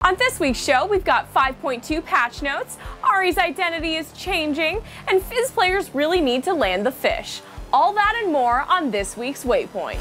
On this week's show, we've got 5.2 patch notes, Ahri's identity is changing, and Fizz players really need to land the fish. All that and more on this week's Waypoint.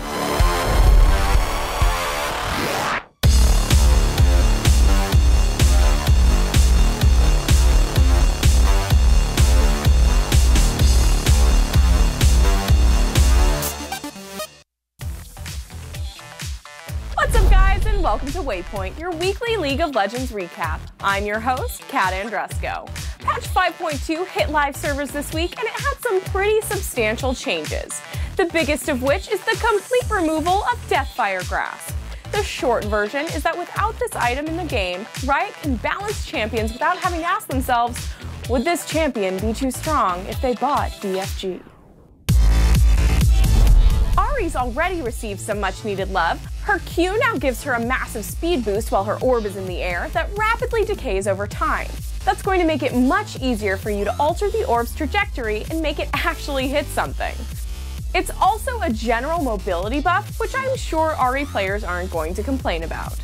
What's up, guys, and welcome to Waypoint, your weekly League of Legends recap. I'm your host, Kat Andresko. Patch 5.2 hit live servers this week, and it had some pretty substantial changes. The biggest of which is the complete removal of Deathfire Grasp. The short version is that without this item in the game, Riot can balance champions without having to ask themselves, would this champion be too strong if they bought DFG? Ahri's already received some much-needed love. Her Q now gives her a massive speed boost while her orb is in the air that rapidly decays over time. That's going to make it much easier for you to alter the orb's trajectory and make it actually hit something. It's also a general mobility buff, which I'm sure Ahri players aren't going to complain about.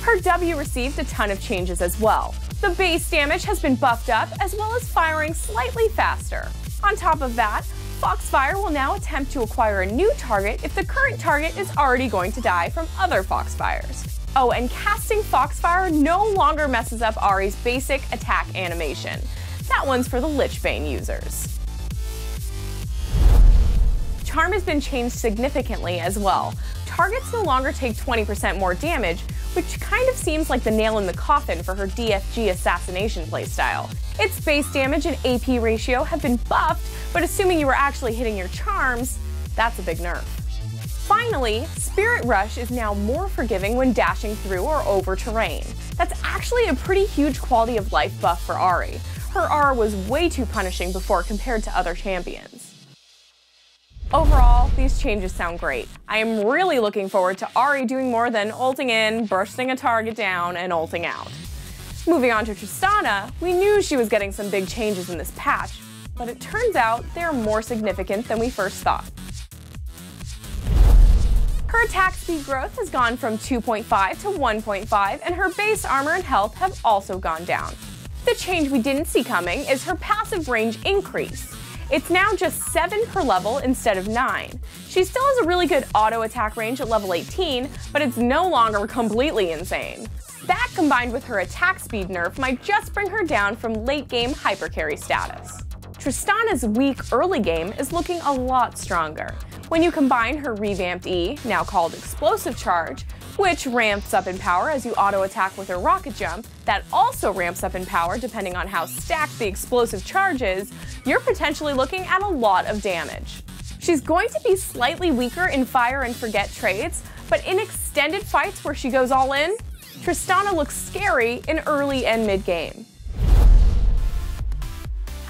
Her W received a ton of changes as well. The base damage has been buffed up, as well as firing slightly faster. On top of that, Foxfire will now attempt to acquire a new target if the current target is already going to die from other Foxfires. Oh, and casting Foxfire no longer messes up Ahri's basic attack animation. That one's for the Lich Bane users. Charm has been changed significantly as well. Targets no longer take 20% more damage, which kind of seems like the nail in the coffin for her DFG assassination playstyle. Its base damage and AP ratio have been buffed, but assuming you were actually hitting your charms, that's a big nerf. Finally, Spirit Rush is now more forgiving when dashing through or over terrain. That's actually a pretty huge quality of life buff for Ahri. Her R was way too punishing before compared to other champions. Overall, these changes sound great. I am really looking forward to Ahri doing more than ulting in, bursting a target down, and ulting out. Moving on to Tristana, we knew she was getting some big changes in this patch, but it turns out they're more significant than we first thought. Her attack speed growth has gone from 2.5 to 1.5, and her base armor and health have also gone down. The change we didn't see coming is her passive range increase. It's now just 7 per level instead of 9. She still has a really good auto attack range at level 18, but it's no longer completely insane. That combined with her attack speed nerf might just bring her down from late game hypercarry status. Tristana's weak early game is looking a lot stronger. When you combine her revamped E, now called Explosive Charge, which ramps up in power as you auto-attack with her Rocket Jump, that also ramps up in power depending on how stacked the Explosive Charge is, you're potentially looking at a lot of damage. She's going to be slightly weaker in Fire and Forget trades, but in extended fights where she goes all in, Tristana looks scary in early and mid-game.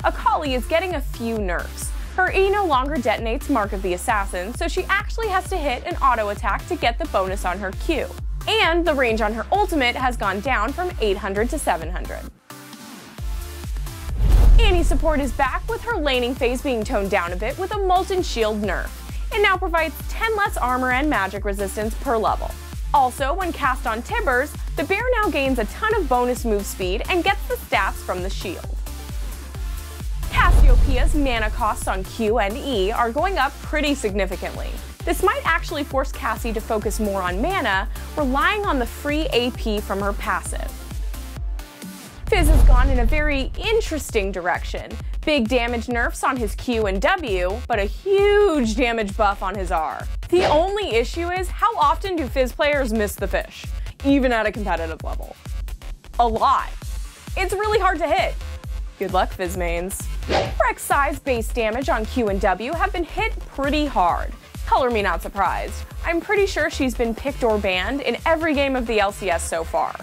Akali is getting a few nerfs. Her E no longer detonates Mark of the Assassin, so she actually has to hit an auto attack to get the bonus on her Q. And the range on her ultimate has gone down from 800 to 700. Annie's support is back, with her laning phase being toned down a bit with a Molten Shield nerf. It now provides 10 less armor and magic resistance per level. Also, when cast on Tibbers, the bear now gains a ton of bonus move speed and gets the stats from the shield. Cassiopeia's mana costs on Q and E are going up pretty significantly. This might actually force Cassie to focus more on mana, relying on the free AP from her passive. Fizz has gone in a very interesting direction. Big damage nerfs on his Q and W, but a huge damage buff on his R. The only issue is, how often do Fizz players miss the fish, even at a competitive level? A lot. It's really hard to hit. Good luck, Fizz mains. Rek'Sai's base damage on Q and W have been hit pretty hard. Color me not surprised. I'm pretty sure she's been picked or banned in every game of the LCS so far.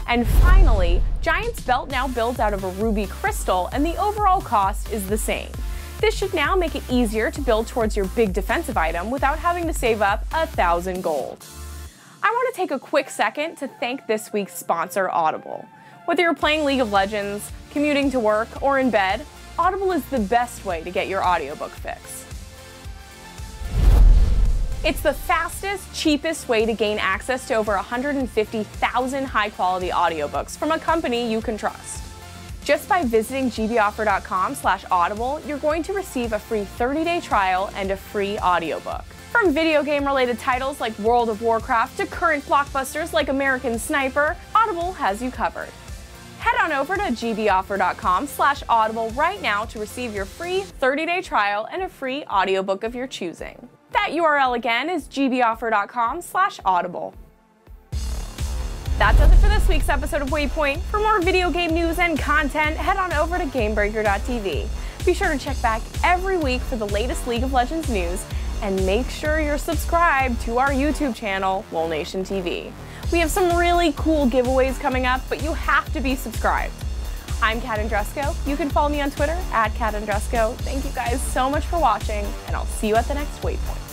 And finally, Giant's Belt now builds out of a ruby crystal, and the overall cost is the same. This should now make it easier to build towards your big defensive item without having to save up 1,000 gold. I want to take a quick second to thank this week's sponsor, Audible. Whether you're playing League of Legends, commuting to work, or in bed, Audible is the best way to get your audiobook fix. It's the fastest, cheapest way to gain access to over 150,000 high-quality audiobooks from a company you can trust. Just by visiting gboffer.com/audible, you're going to receive a free 30-day trial and a free audiobook. From video game-related titles like World of Warcraft to current blockbusters like American Sniper, Audible has you covered. Head on over to gboffer.com/audible right now to receive your free 30-day trial and a free audiobook of your choosing. That URL again is gboffer.com/audible. That does it for this week's episode of Waypoint. For more video game news and content, head on over to GameBreaker.tv. Be sure to check back every week for the latest League of Legends news, and make sure you're subscribed to our YouTube channel, LOLNation TV. We have some really cool giveaways coming up, but you have to be subscribed. I'm Kat Andresko. You can follow me on Twitter @KatAndresko. Thank you guys so much for watching, and I'll see you at the next Waypoint.